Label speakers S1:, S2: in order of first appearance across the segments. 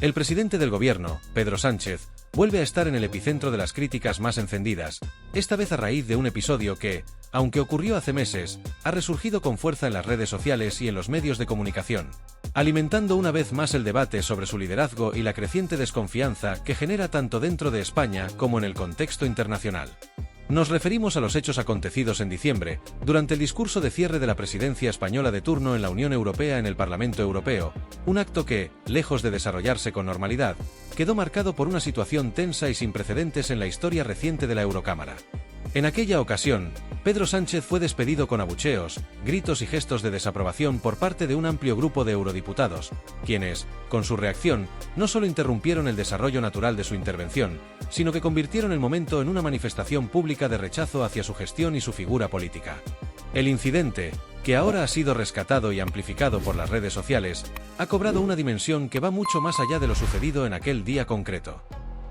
S1: El presidente del gobierno, Pedro Sánchez, vuelve a estar en el epicentro de las críticas más encendidas, esta vez a raíz de un episodio que, aunque ocurrió hace meses, ha resurgido con fuerza en las redes sociales y en los medios de comunicación, alimentando una vez más el debate sobre su liderazgo y la creciente desconfianza que genera tanto dentro de España como en el contexto internacional. Nos referimos a los hechos acontecidos en diciembre, durante el discurso de cierre de la presidencia española de turno en la Unión Europea en el Parlamento Europeo, un acto que, lejos de desarrollarse con normalidad, quedó marcado por una situación tensa y sin precedentes en la historia reciente de la Eurocámara. En aquella ocasión, Pedro Sánchez fue despedido con abucheos, gritos y gestos de desaprobación por parte de un amplio grupo de eurodiputados, quienes, con su reacción, no solo interrumpieron el desarrollo natural de su intervención, sino que convirtieron el momento en una manifestación pública de rechazo hacia su gestión y su figura política. El incidente, que ahora ha sido rescatado y amplificado por las redes sociales, ha cobrado una dimensión que va mucho más allá de lo sucedido en aquel día concreto.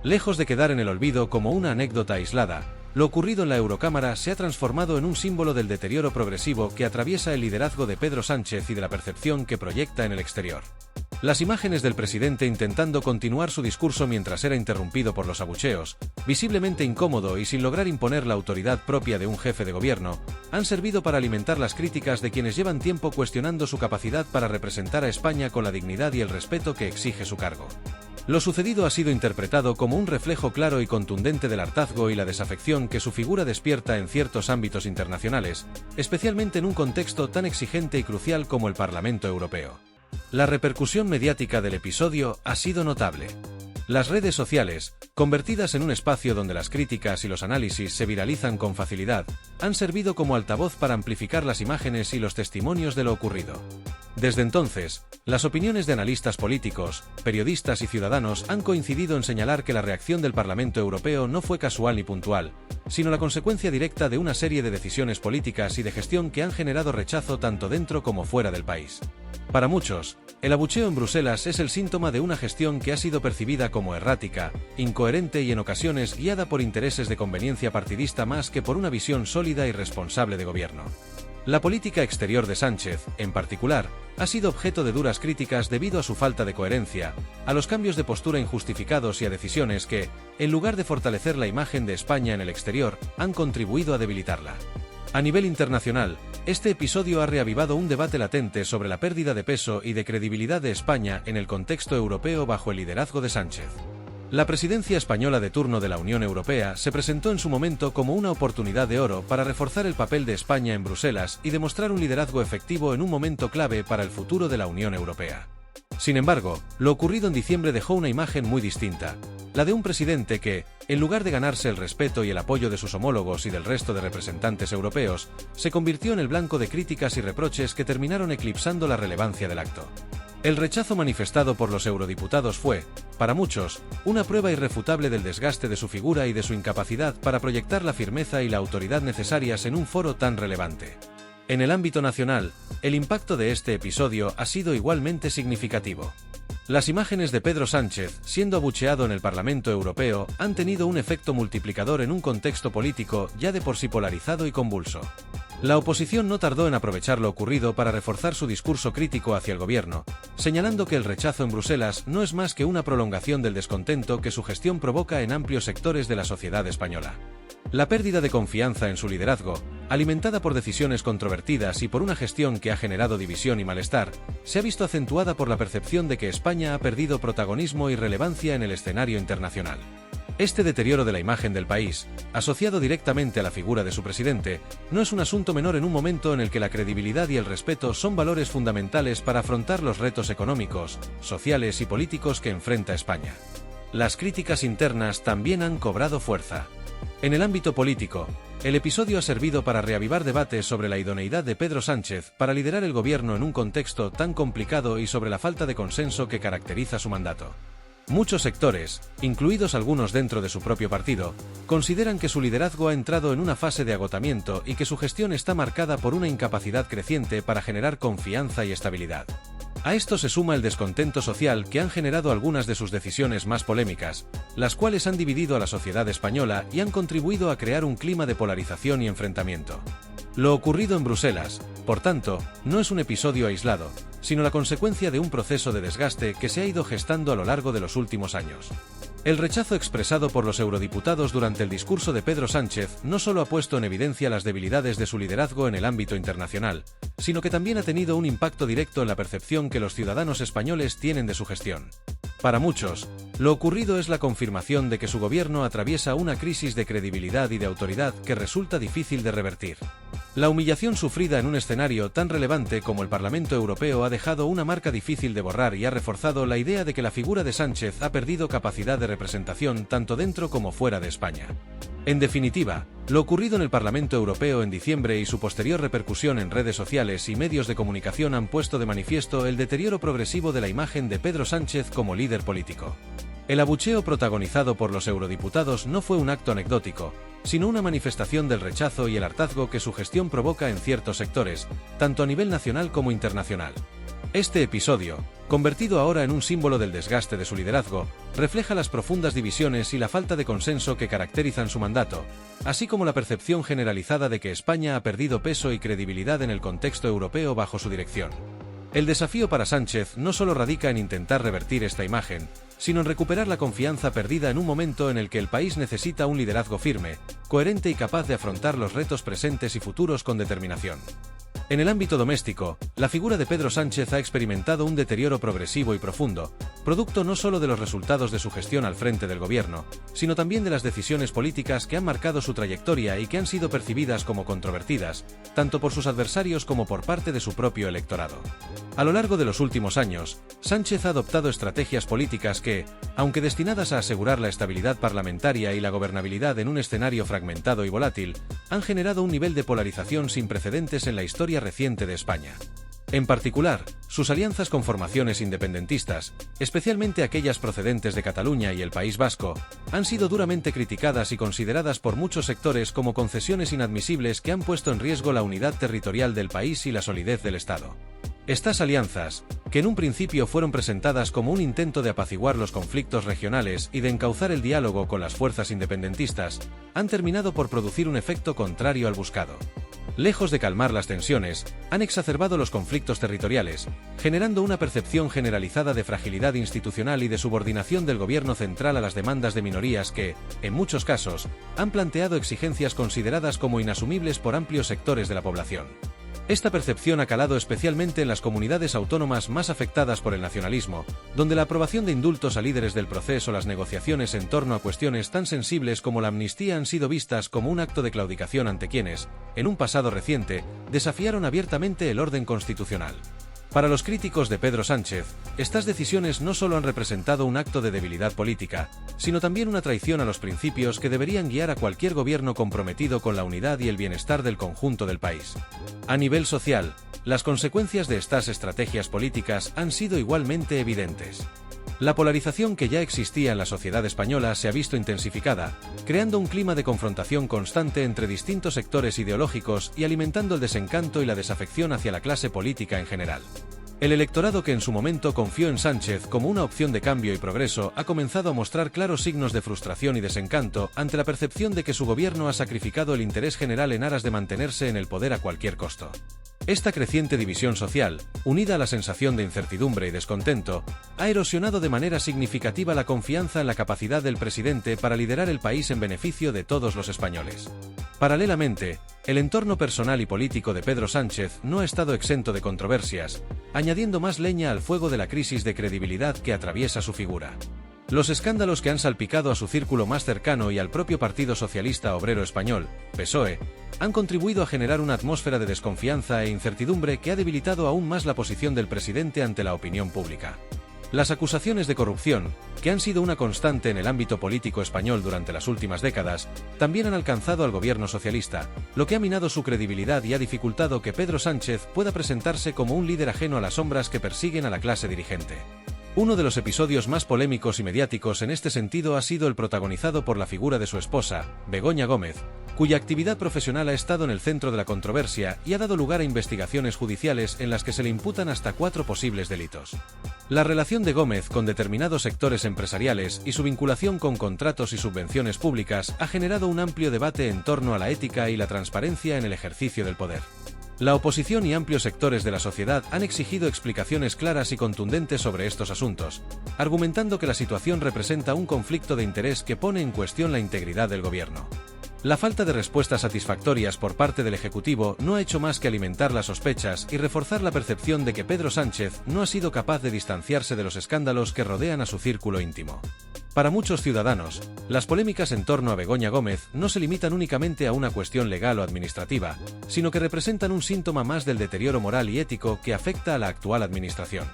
S1: Lejos de quedar en el olvido como una anécdota aislada, lo ocurrido en la Eurocámara se ha transformado en un símbolo del deterioro progresivo que atraviesa el liderazgo de Pedro Sánchez y de la percepción que proyecta en el exterior. Las imágenes del presidente intentando continuar su discurso mientras era interrumpido por los abucheos, visiblemente incómodo y sin lograr imponer la autoridad propia de un jefe de gobierno, han servido para alimentar las críticas de quienes llevan tiempo cuestionando su capacidad para representar a España con la dignidad y el respeto que exige su cargo. Lo sucedido ha sido interpretado como un reflejo claro y contundente del hartazgo y la desafección que su figura despierta en ciertos ámbitos internacionales, especialmente en un contexto tan exigente y crucial como el Parlamento Europeo. La repercusión mediática del episodio ha sido notable. Las redes sociales, convertidas en un espacio donde las críticas y los análisis se viralizan con facilidad, han servido como altavoz para amplificar las imágenes y los testimonios de lo ocurrido. Desde entonces, las opiniones de analistas políticos, periodistas y ciudadanos han coincidido en señalar que la reacción del Parlamento Europeo no fue casual ni puntual, sino la consecuencia directa de una serie de decisiones políticas y de gestión que han generado rechazo tanto dentro como fuera del país. Para muchos, el abucheo en Bruselas es el síntoma de una gestión que ha sido percibida como errática, incoherente y en ocasiones guiada por intereses de conveniencia partidista más que por una visión sólida y responsable de gobierno. La política exterior de Sánchez, en particular, ha sido objeto de duras críticas debido a su falta de coherencia, a los cambios de postura injustificados y a decisiones que, en lugar de fortalecer la imagen de España en el exterior, han contribuido a debilitarla. A nivel internacional, este episodio ha reavivado un debate latente sobre la pérdida de peso y de credibilidad de España en el contexto europeo bajo el liderazgo de Sánchez. La presidencia española de turno de la Unión Europea se presentó en su momento como una oportunidad de oro para reforzar el papel de España en Bruselas y demostrar un liderazgo efectivo en un momento clave para el futuro de la Unión Europea. Sin embargo, lo ocurrido en diciembre dejó una imagen muy distinta, la de un presidente que, en lugar de ganarse el respeto y el apoyo de sus homólogos y del resto de representantes europeos, se convirtió en el blanco de críticas y reproches que terminaron eclipsando la relevancia del acto. El rechazo manifestado por los eurodiputados fue, para muchos, una prueba irrefutable del desgaste de su figura y de su incapacidad para proyectar la firmeza y la autoridad necesarias en un foro tan relevante. En el ámbito nacional, el impacto de este episodio ha sido igualmente significativo. Las imágenes de Pedro Sánchez, siendo abucheado en el Parlamento Europeo, han tenido un efecto multiplicador en un contexto político ya de por sí polarizado y convulso. La oposición no tardó en aprovechar lo ocurrido para reforzar su discurso crítico hacia el gobierno, señalando que el rechazo en Bruselas no es más que una prolongación del descontento que su gestión provoca en amplios sectores de la sociedad española. La pérdida de confianza en su liderazgo, alimentada por decisiones controvertidas y por una gestión que ha generado división y malestar, se ha visto acentuada por la percepción de que España ha perdido protagonismo y relevancia en el escenario internacional. Este deterioro de la imagen del país, asociado directamente a la figura de su presidente, no es un asunto menor en un momento en el que la credibilidad y el respeto son valores fundamentales para afrontar los retos económicos, sociales y políticos que enfrenta España. Las críticas internas también han cobrado fuerza. En el ámbito político, el episodio ha servido para reavivar debates sobre la idoneidad de Pedro Sánchez para liderar el gobierno en un contexto tan complicado y sobre la falta de consenso que caracteriza su mandato. Muchos sectores, incluidos algunos dentro de su propio partido, consideran que su liderazgo ha entrado en una fase de agotamiento y que su gestión está marcada por una incapacidad creciente para generar confianza y estabilidad. A esto se suma el descontento social que han generado algunas de sus decisiones más polémicas, las cuales han dividido a la sociedad española y han contribuido a crear un clima de polarización y enfrentamiento. Lo ocurrido en Bruselas, por tanto, no es un episodio aislado, sino la consecuencia de un proceso de desgaste que se ha ido gestando a lo largo de los últimos años. El rechazo expresado por los eurodiputados durante el discurso de Pedro Sánchez no solo ha puesto en evidencia las debilidades de su liderazgo en el ámbito internacional, sino que también ha tenido un impacto directo en la percepción que los ciudadanos españoles tienen de su gestión. Para muchos, lo ocurrido es la confirmación de que su gobierno atraviesa una crisis de credibilidad y de autoridad que resulta difícil de revertir. La humillación sufrida en un escenario tan relevante como el Parlamento Europeo ha dejado una marca difícil de borrar y ha reforzado la idea de que la figura de Sánchez ha perdido capacidad de representación tanto dentro como fuera de España. En definitiva, lo ocurrido en el Parlamento Europeo en diciembre y su posterior repercusión en redes sociales y medios de comunicación han puesto de manifiesto el deterioro progresivo de la imagen de Pedro Sánchez como líder político. El abucheo protagonizado por los eurodiputados no fue un acto anecdótico, sino una manifestación del rechazo y el hartazgo que su gestión provoca en ciertos sectores, tanto a nivel nacional como internacional. Este episodio, convertido ahora en un símbolo del desgaste de su liderazgo, refleja las profundas divisiones y la falta de consenso que caracterizan su mandato, así como la percepción generalizada de que España ha perdido peso y credibilidad en el contexto europeo bajo su dirección. El desafío para Sánchez no solo radica en intentar revertir esta imagen, sino en recuperar la confianza perdida en un momento en el que el país necesita un liderazgo firme, coherente y capaz de afrontar los retos presentes y futuros con determinación. En el ámbito doméstico, la figura de Pedro Sánchez ha experimentado un deterioro progresivo y profundo, producto no solo de los resultados de su gestión al frente del gobierno, sino también de las decisiones políticas que han marcado su trayectoria y que han sido percibidas como controvertidas, tanto por sus adversarios como por parte de su propio electorado. A lo largo de los últimos años, Sánchez ha adoptado estrategias políticas que, aunque destinadas a asegurar la estabilidad parlamentaria y la gobernabilidad en un escenario fragmentado y volátil, han generado un nivel de polarización sin precedentes en la historia reciente de España. En particular, sus alianzas con formaciones independentistas, especialmente aquellas procedentes de Cataluña y el País Vasco, han sido duramente criticadas y consideradas por muchos sectores como concesiones inadmisibles que han puesto en riesgo la unidad territorial del país y la solidez del Estado. Estas alianzas, que en un principio fueron presentadas como un intento de apaciguar los conflictos regionales y de encauzar el diálogo con las fuerzas independentistas, han terminado por producir un efecto contrario al buscado. Lejos de calmar las tensiones, han exacerbado los conflictos territoriales, generando una percepción generalizada de fragilidad institucional y de subordinación del gobierno central a las demandas de minorías que, en muchos casos, han planteado exigencias consideradas como inasumibles por amplios sectores de la población. Esta percepción ha calado especialmente en las comunidades autónomas más afectadas por el nacionalismo, donde la aprobación de indultos a líderes del proceso o las negociaciones en torno a cuestiones tan sensibles como la amnistía han sido vistas como un acto de claudicación ante quienes, en un pasado reciente, desafiaron abiertamente el orden constitucional. Para los críticos de Pedro Sánchez, estas decisiones no solo han representado un acto de debilidad política, sino también una traición a los principios que deberían guiar a cualquier gobierno comprometido con la unidad y el bienestar del conjunto del país. A nivel social, las consecuencias de estas estrategias políticas han sido igualmente evidentes. La polarización que ya existía en la sociedad española se ha visto intensificada, creando un clima de confrontación constante entre distintos sectores ideológicos y alimentando el desencanto y la desafección hacia la clase política en general. El electorado que en su momento confió en Sánchez como una opción de cambio y progreso ha comenzado a mostrar claros signos de frustración y desencanto ante la percepción de que su gobierno ha sacrificado el interés general en aras de mantenerse en el poder a cualquier costo. Esta creciente división social, unida a la sensación de incertidumbre y descontento, ha erosionado de manera significativa la confianza en la capacidad del presidente para liderar el país en beneficio de todos los españoles. Paralelamente, el entorno personal y político de Pedro Sánchez no ha estado exento de controversias, añadiendo más leña al fuego de la crisis de credibilidad que atraviesa su figura. Los escándalos que han salpicado a su círculo más cercano y al propio Partido Socialista Obrero Español, PSOE, han contribuido a generar una atmósfera de desconfianza e incertidumbre que ha debilitado aún más la posición del presidente ante la opinión pública. Las acusaciones de corrupción, que han sido una constante en el ámbito político español durante las últimas décadas, también han alcanzado al gobierno socialista, lo que ha minado su credibilidad y ha dificultado que Pedro Sánchez pueda presentarse como un líder ajeno a las sombras que persiguen a la clase dirigente. Uno de los episodios más polémicos y mediáticos en este sentido ha sido el protagonizado por la figura de su esposa, Begoña Gómez, cuya actividad profesional ha estado en el centro de la controversia y ha dado lugar a investigaciones judiciales en las que se le imputan hasta 4 posibles delitos. La relación de Gómez con determinados sectores empresariales y su vinculación con contratos y subvenciones públicas ha generado un amplio debate en torno a la ética y la transparencia en el ejercicio del poder. La oposición y amplios sectores de la sociedad han exigido explicaciones claras y contundentes sobre estos asuntos, argumentando que la situación representa un conflicto de interés que pone en cuestión la integridad del gobierno. La falta de respuestas satisfactorias por parte del Ejecutivo no ha hecho más que alimentar las sospechas y reforzar la percepción de que Pedro Sánchez no ha sido capaz de distanciarse de los escándalos que rodean a su círculo íntimo. Para muchos ciudadanos, las polémicas en torno a Begoña Gómez no se limitan únicamente a una cuestión legal o administrativa, sino que representan un síntoma más del deterioro moral y ético que afecta a la actual administración.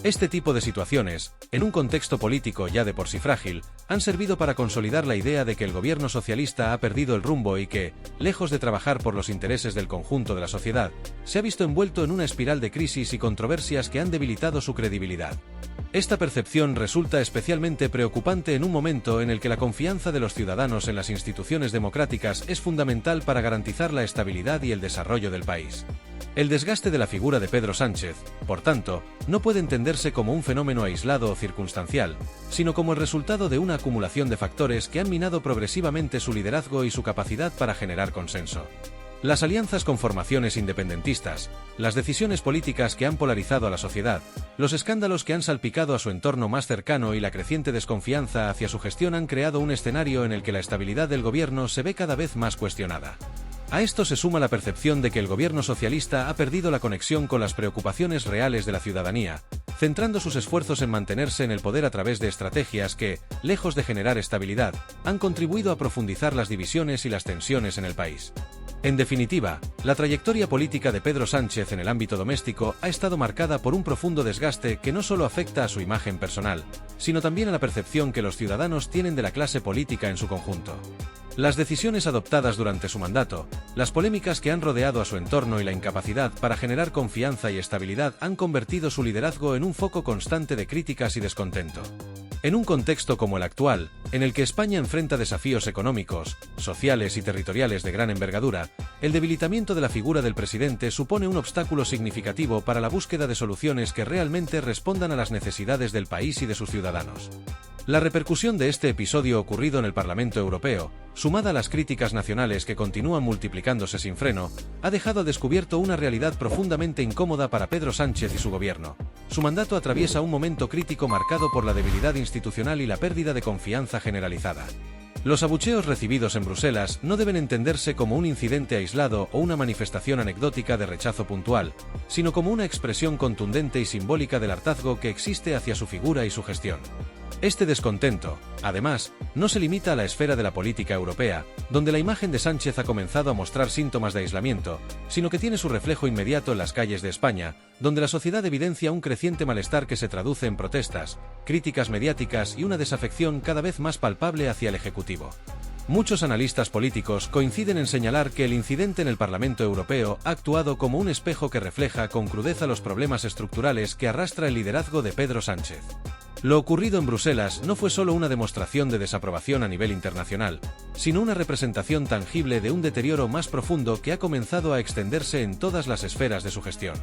S1: Este tipo de situaciones, en un contexto político ya de por sí frágil, han servido para consolidar la idea de que el gobierno socialista ha perdido el rumbo y que, lejos de trabajar por los intereses del conjunto de la sociedad, se ha visto envuelto en una espiral de crisis y controversias que han debilitado su credibilidad. Esta percepción resulta especialmente preocupante en un momento en el que la confianza de los ciudadanos en las instituciones democráticas es fundamental para garantizar la estabilidad y el desarrollo del país. El desgaste de la figura de Pedro Sánchez, por tanto, no puede entenderse como un fenómeno aislado o circunstancial, sino como el resultado de una acumulación de factores que han minado progresivamente su liderazgo y su capacidad para generar consenso. Las alianzas con formaciones independentistas, las decisiones políticas que han polarizado a la sociedad, los escándalos que han salpicado a su entorno más cercano y la creciente desconfianza hacia su gestión han creado un escenario en el que la estabilidad del gobierno se ve cada vez más cuestionada. A esto se suma la percepción de que el gobierno socialista ha perdido la conexión con las preocupaciones reales de la ciudadanía, centrando sus esfuerzos en mantenerse en el poder a través de estrategias que, lejos de generar estabilidad, han contribuido a profundizar las divisiones y las tensiones en el país. En definitiva, la trayectoria política de Pedro Sánchez en el ámbito doméstico ha estado marcada por un profundo desgaste que no solo afecta a su imagen personal, sino también a la percepción que los ciudadanos tienen de la clase política en su conjunto. Las decisiones adoptadas durante su mandato, las polémicas que han rodeado a su entorno y la incapacidad para generar confianza y estabilidad han convertido su liderazgo en un foco constante de críticas y descontento. En un contexto como el actual, en el que España enfrenta desafíos económicos, sociales y territoriales de gran envergadura, el debilitamiento de la figura del presidente supone un obstáculo significativo para la búsqueda de soluciones que realmente respondan a las necesidades del país y de sus ciudadanos. La repercusión de este episodio ocurrido en el Parlamento Europeo, sumada a las críticas nacionales que continúan multiplicándose sin freno, ha dejado al descubierto una realidad profundamente incómoda para Pedro Sánchez y su gobierno. Su mandato atraviesa un momento crítico marcado por la debilidad institucional y la pérdida de confianza generalizada. Los abucheos recibidos en Bruselas no deben entenderse como un incidente aislado o una manifestación anecdótica de rechazo puntual, sino como una expresión contundente y simbólica del hartazgo que existe hacia su figura y su gestión. Este descontento, además, no se limita a la esfera de la política europea, donde la imagen de Sánchez ha comenzado a mostrar síntomas de aislamiento, sino que tiene su reflejo inmediato en las calles de España, donde la sociedad evidencia un creciente malestar que se traduce en protestas, críticas mediáticas y una desafección cada vez más palpable hacia el Ejecutivo. Muchos analistas políticos coinciden en señalar que el incidente en el Parlamento Europeo ha actuado como un espejo que refleja con crudeza los problemas estructurales que arrastra el liderazgo de Pedro Sánchez. Lo ocurrido en Bruselas no fue solo una demostración de desaprobación a nivel internacional, sino una representación tangible de un deterioro más profundo que ha comenzado a extenderse en todas las esferas de su gestión.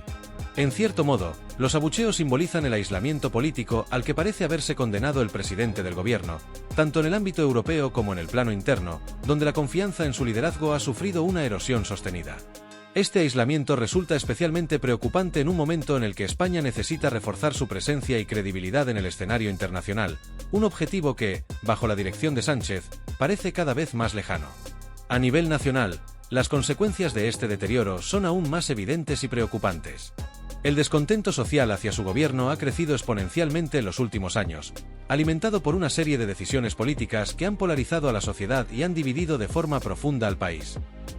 S1: En cierto modo, los abucheos simbolizan el aislamiento político al que parece haberse condenado el presidente del gobierno, tanto en el ámbito europeo como en el plano interno, donde la confianza en su liderazgo ha sufrido una erosión sostenida. Este aislamiento resulta especialmente preocupante en un momento en el que España necesita reforzar su presencia y credibilidad en el escenario internacional, un objetivo que, bajo la dirección de Sánchez, parece cada vez más lejano. A nivel nacional, las consecuencias de este deterioro son aún más evidentes y preocupantes. El descontento social hacia su gobierno ha crecido exponencialmente en los últimos años, alimentado por una serie de decisiones políticas que han polarizado a la sociedad y han dividido de forma profunda al país.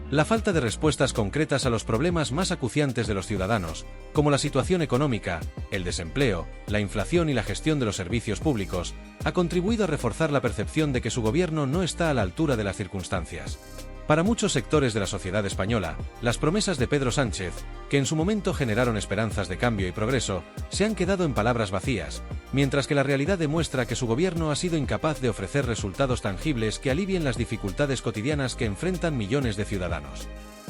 S1: La falta de respuestas concretas a los problemas más acuciantes de los ciudadanos, como la situación económica, el desempleo, la inflación y la gestión de los servicios públicos, ha contribuido a reforzar la percepción de que su gobierno no está a la altura de las circunstancias. Para muchos sectores de la sociedad española, las promesas de Pedro Sánchez, que en su momento generaron esperanzas de cambio y progreso, se han quedado en palabras vacías, mientras que la realidad demuestra que su gobierno ha sido incapaz de ofrecer resultados tangibles que alivien las dificultades cotidianas que enfrentan millones de ciudadanos.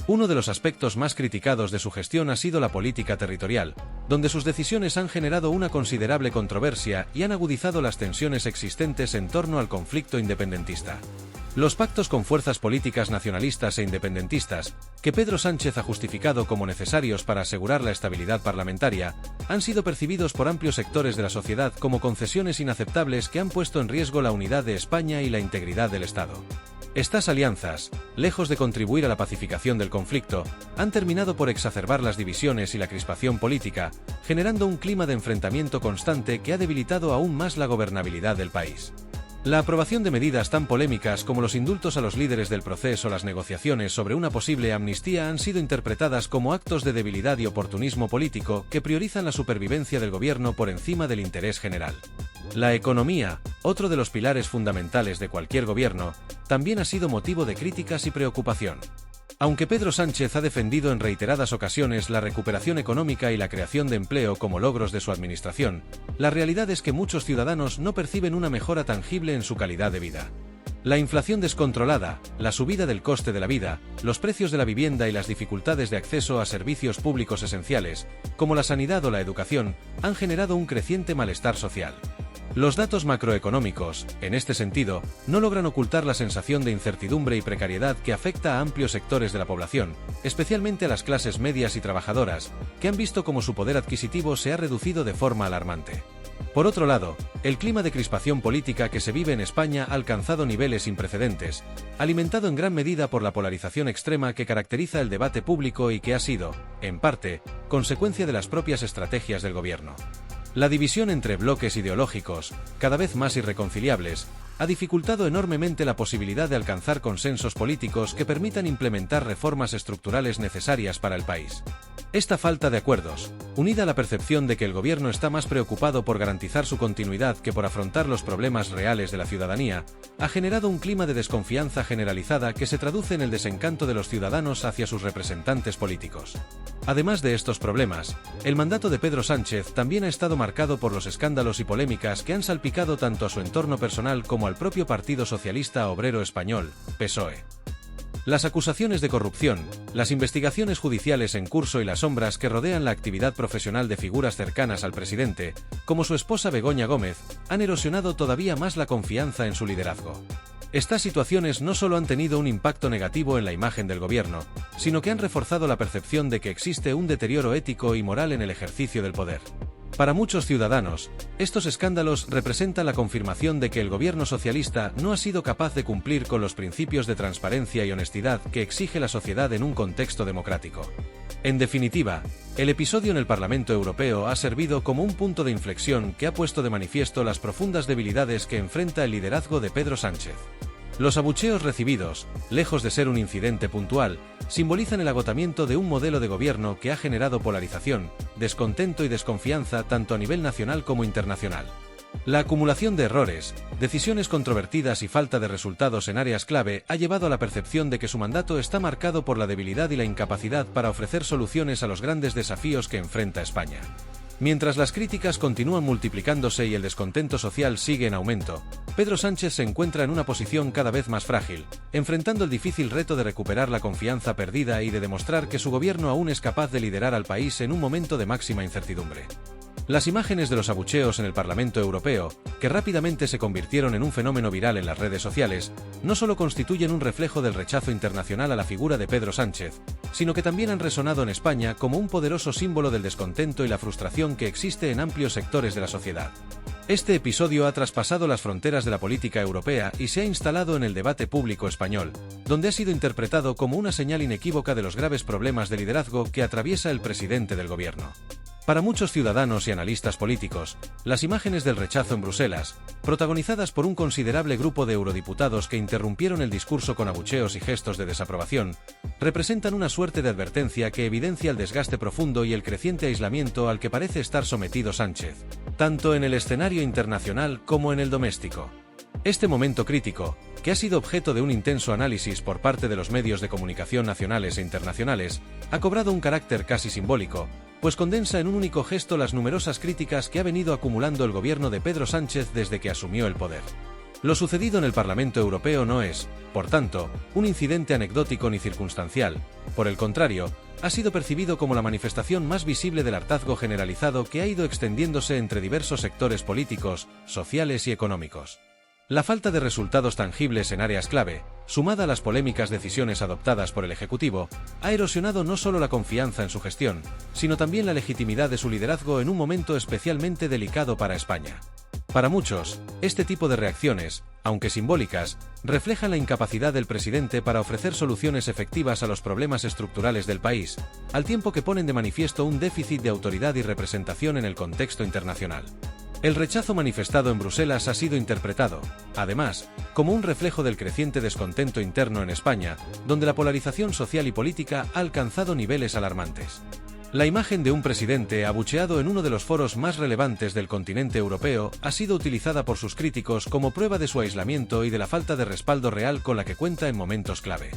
S1: Uno de los aspectos más criticados de su gestión ha sido la política territorial, donde sus decisiones han generado una considerable controversia y han agudizado las tensiones existentes en torno al conflicto independentista. Los pactos con fuerzas políticas nacionalistas e independentistas, que Pedro Sánchez ha justificado como necesarios para asegurar la estabilidad parlamentaria, han sido percibidos por amplios sectores de la sociedad como concesiones inaceptables que han puesto en riesgo la unidad de España y la integridad del Estado. Estas alianzas, lejos de contribuir a la pacificación del conflicto, han terminado por exacerbar las divisiones y la crispación política, generando un clima de enfrentamiento constante que ha debilitado aún más la gobernabilidad del país. La aprobación de medidas tan polémicas como los indultos a los líderes del proceso o las negociaciones sobre una posible amnistía han sido interpretadas como actos de debilidad y oportunismo político que priorizan la supervivencia del gobierno por encima del interés general. La economía, otro de los pilares fundamentales de cualquier gobierno, también ha sido motivo de críticas y preocupación. Aunque Pedro Sánchez ha defendido en reiteradas ocasiones la recuperación económica y la creación de empleo como logros de su administración, la realidad es que muchos ciudadanos no perciben una mejora tangible en su calidad de vida. La inflación descontrolada, la subida del coste de la vida, los precios de la vivienda y las dificultades de acceso a servicios públicos esenciales, como la sanidad o la educación, han generado un creciente malestar social. Los datos macroeconómicos, en este sentido, no logran ocultar la sensación de incertidumbre y precariedad que afecta a amplios sectores de la población, especialmente a las clases medias y trabajadoras, que han visto cómo su poder adquisitivo se ha reducido de forma alarmante. Por otro lado, el clima de crispación política que se vive en España ha alcanzado niveles sin precedentes, alimentado en gran medida por la polarización extrema que caracteriza el debate público y que ha sido, en parte, consecuencia de las propias estrategias del gobierno. La división entre bloques ideológicos, cada vez más irreconciliables, ha dificultado enormemente la posibilidad de alcanzar consensos políticos que permitan implementar reformas estructurales necesarias para el país. Esta falta de acuerdos, unida a la percepción de que el gobierno está más preocupado por garantizar su continuidad que por afrontar los problemas reales de la ciudadanía, ha generado un clima de desconfianza generalizada que se traduce en el desencanto de los ciudadanos hacia sus representantes políticos. Además de estos problemas, el mandato de Pedro Sánchez también ha estado marcado por los escándalos y polémicas que han salpicado tanto a su entorno personal como al propio Partido Socialista Obrero Español, PSOE. Las acusaciones de corrupción, las investigaciones judiciales en curso y las sombras que rodean la actividad profesional de figuras cercanas al presidente, como su esposa Begoña Gómez, han erosionado todavía más la confianza en su liderazgo. Estas situaciones no solo han tenido un impacto negativo en la imagen del gobierno, sino que han reforzado la percepción de que existe un deterioro ético y moral en el ejercicio del poder. Para muchos ciudadanos, estos escándalos representan la confirmación de que el gobierno socialista no ha sido capaz de cumplir con los principios de transparencia y honestidad que exige la sociedad en un contexto democrático. En definitiva, el episodio en el Parlamento Europeo ha servido como un punto de inflexión que ha puesto de manifiesto las profundas debilidades que enfrenta el liderazgo de Pedro Sánchez. Los abucheos recibidos, lejos de ser un incidente puntual, simbolizan el agotamiento de un modelo de gobierno que ha generado polarización, descontento y desconfianza tanto a nivel nacional como internacional. La acumulación de errores, decisiones controvertidas y falta de resultados en áreas clave ha llevado a la percepción de que su mandato está marcado por la debilidad y la incapacidad para ofrecer soluciones a los grandes desafíos que enfrenta España. Mientras las críticas continúan multiplicándose y el descontento social sigue en aumento, Pedro Sánchez se encuentra en una posición cada vez más frágil, enfrentando el difícil reto de recuperar la confianza perdida y de demostrar que su gobierno aún es capaz de liderar al país en un momento de máxima incertidumbre. Las imágenes de los abucheos en el Parlamento Europeo, que rápidamente se convirtieron en un fenómeno viral en las redes sociales, no solo constituyen un reflejo del rechazo internacional a la figura de Pedro Sánchez, sino que también han resonado en España como un poderoso símbolo del descontento y la frustración que existe en amplios sectores de la sociedad. Este episodio ha traspasado las fronteras de la política europea y se ha instalado en el debate público español, donde ha sido interpretado como una señal inequívoca de los graves problemas de liderazgo que atraviesa el presidente del gobierno. Para muchos ciudadanos y analistas políticos, las imágenes del rechazo en Bruselas, protagonizadas por un considerable grupo de eurodiputados que interrumpieron el discurso con abucheos y gestos de desaprobación, representan una suerte de advertencia que evidencia el desgaste profundo y el creciente aislamiento al que parece estar sometido Sánchez, tanto en el escenario internacional como en el doméstico. Este momento crítico, que ha sido objeto de un intenso análisis por parte de los medios de comunicación nacionales e internacionales, ha cobrado un carácter casi simbólico, pues condensa en un único gesto las numerosas críticas que ha venido acumulando el gobierno de Pedro Sánchez desde que asumió el poder. Lo sucedido en el Parlamento Europeo no es, por tanto, un incidente anecdótico ni circunstancial, por el contrario, ha sido percibido como la manifestación más visible del hartazgo generalizado que ha ido extendiéndose entre diversos sectores políticos, sociales y económicos. La falta de resultados tangibles en áreas clave, sumada a las polémicas decisiones adoptadas por el Ejecutivo, ha erosionado no solo la confianza en su gestión, sino también la legitimidad de su liderazgo en un momento especialmente delicado para España. Para muchos, este tipo de reacciones, aunque simbólicas, reflejan la incapacidad del presidente para ofrecer soluciones efectivas a los problemas estructurales del país, al tiempo que ponen de manifiesto un déficit de autoridad y representación en el contexto internacional. El rechazo manifestado en Bruselas ha sido interpretado, además, como un reflejo del creciente descontento interno en España, donde la polarización social y política ha alcanzado niveles alarmantes. La imagen de un presidente abucheado en uno de los foros más relevantes del continente europeo ha sido utilizada por sus críticos como prueba de su aislamiento y de la falta de respaldo real con la que cuenta en momentos clave.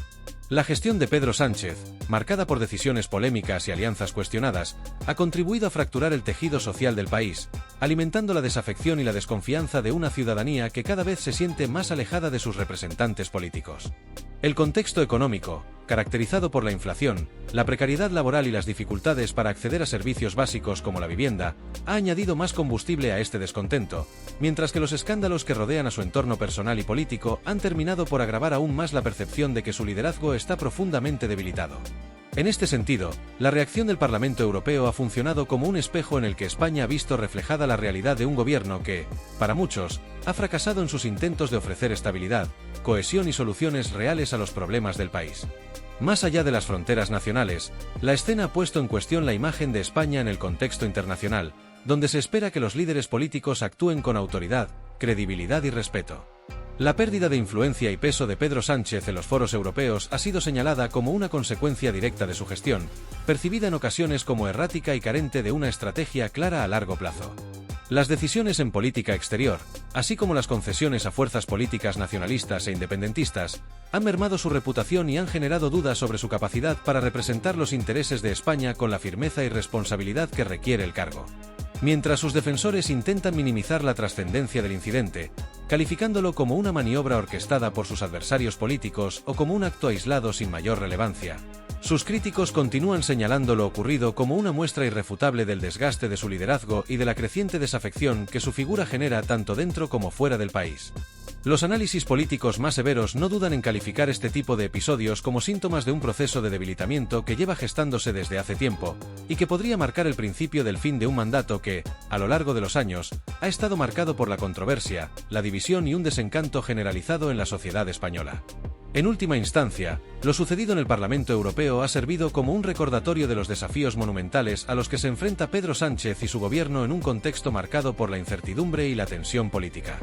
S1: La gestión de Pedro Sánchez, marcada por decisiones polémicas y alianzas cuestionadas, ha contribuido a fracturar el tejido social del país, alimentando la desafección y la desconfianza de una ciudadanía que cada vez se siente más alejada de sus representantes políticos. El contexto económico, caracterizado por la inflación, la precariedad laboral y las dificultades para acceder a servicios básicos como la vivienda, ha añadido más combustible a este descontento, mientras que los escándalos que rodean a su entorno personal y político han terminado por agravar aún más la percepción de que su liderazgo está profundamente debilitado. En este sentido, la reacción del Parlamento Europeo ha funcionado como un espejo en el que España ha visto reflejada la realidad de un gobierno que, para muchos, ha fracasado en sus intentos de ofrecer estabilidad, cohesión y soluciones reales a los problemas del país. Más allá de las fronteras nacionales, la escena ha puesto en cuestión la imagen de España en el contexto internacional, donde se espera que los líderes políticos actúen con autoridad, credibilidad y respeto. La pérdida de influencia y peso de Pedro Sánchez en los foros europeos ha sido señalada como una consecuencia directa de su gestión, percibida en ocasiones como errática y carente de una estrategia clara a largo plazo. Las decisiones en política exterior, así como las concesiones a fuerzas políticas nacionalistas e independentistas, han mermado su reputación y han generado dudas sobre su capacidad para representar los intereses de España con la firmeza y responsabilidad que requiere el cargo. Mientras sus defensores intentan minimizar la trascendencia del incidente, calificándolo como una maniobra orquestada por sus adversarios políticos o como un acto aislado sin mayor relevancia, sus críticos continúan señalando lo ocurrido como una muestra irrefutable del desgaste de su liderazgo y de la creciente desafección que su figura genera tanto dentro como fuera del país. Los análisis políticos más severos no dudan en calificar este tipo de episodios como síntomas de un proceso de debilitamiento que lleva gestándose desde hace tiempo, y que podría marcar el principio del fin de un mandato que, a lo largo de los años, ha estado marcado por la controversia, la división y un desencanto generalizado en la sociedad española. En última instancia, lo sucedido en el Parlamento Europeo ha servido como un recordatorio de los desafíos monumentales a los que se enfrenta Pedro Sánchez y su gobierno en un contexto marcado por la incertidumbre y la tensión política.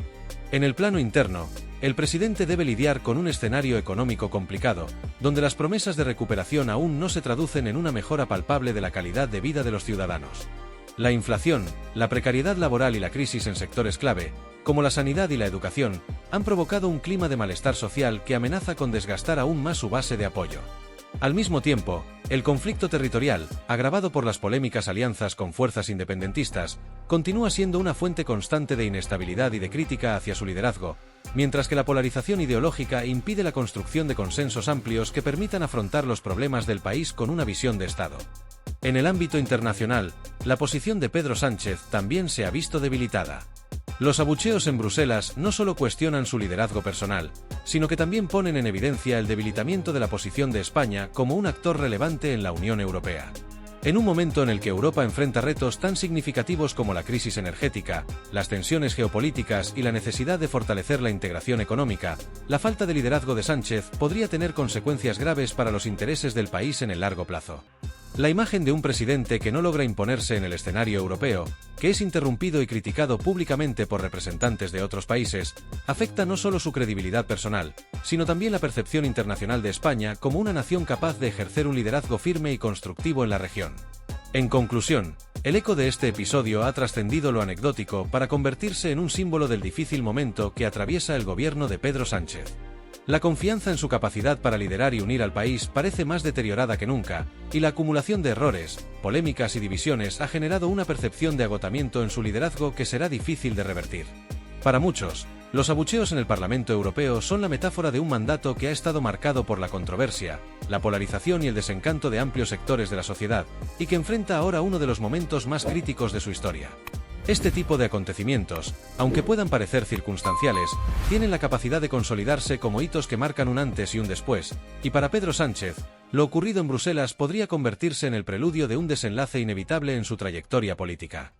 S1: En el plano interno, el presidente debe lidiar con un escenario económico complicado, donde las promesas de recuperación aún no se traducen en una mejora palpable de la calidad de vida de los ciudadanos. La inflación, la precariedad laboral y la crisis en sectores clave, como la sanidad y la educación, han provocado un clima de malestar social que amenaza con desgastar aún más su base de apoyo. Al mismo tiempo, el conflicto territorial, agravado por las polémicas alianzas con fuerzas independentistas, continúa siendo una fuente constante de inestabilidad y de crítica hacia su liderazgo, mientras que la polarización ideológica impide la construcción de consensos amplios que permitan afrontar los problemas del país con una visión de Estado. En el ámbito internacional, la posición de Pedro Sánchez también se ha visto debilitada. Los abucheos en Bruselas no solo cuestionan su liderazgo personal, sino que también ponen en evidencia el debilitamiento de la posición de España como un actor relevante en la Unión Europea. En un momento en el que Europa enfrenta retos tan significativos como la crisis energética, las tensiones geopolíticas y la necesidad de fortalecer la integración económica, la falta de liderazgo de Sánchez podría tener consecuencias graves para los intereses del país en el largo plazo. La imagen de un presidente que no logra imponerse en el escenario europeo, que es interrumpido y criticado públicamente por representantes de otros países, afecta no solo su credibilidad personal, sino también la percepción internacional de España como una nación capaz de ejercer un liderazgo firme y constructivo en la región. En conclusión, el eco de este episodio ha trascendido lo anecdótico para convertirse en un símbolo del difícil momento que atraviesa el gobierno de Pedro Sánchez. La confianza en su capacidad para liderar y unir al país parece más deteriorada que nunca, y la acumulación de errores, polémicas y divisiones ha generado una percepción de agotamiento en su liderazgo que será difícil de revertir. Para muchos, los abucheos en el Parlamento Europeo son la metáfora de un mandato que ha estado marcado por la controversia, la polarización y el desencanto de amplios sectores de la sociedad, y que enfrenta ahora uno de los momentos más críticos de su historia. Este tipo de acontecimientos, aunque puedan parecer circunstanciales, tienen la capacidad de consolidarse como hitos que marcan un antes y un después, y para Pedro Sánchez, lo ocurrido en Bruselas podría convertirse en el preludio de un desenlace inevitable en su trayectoria política.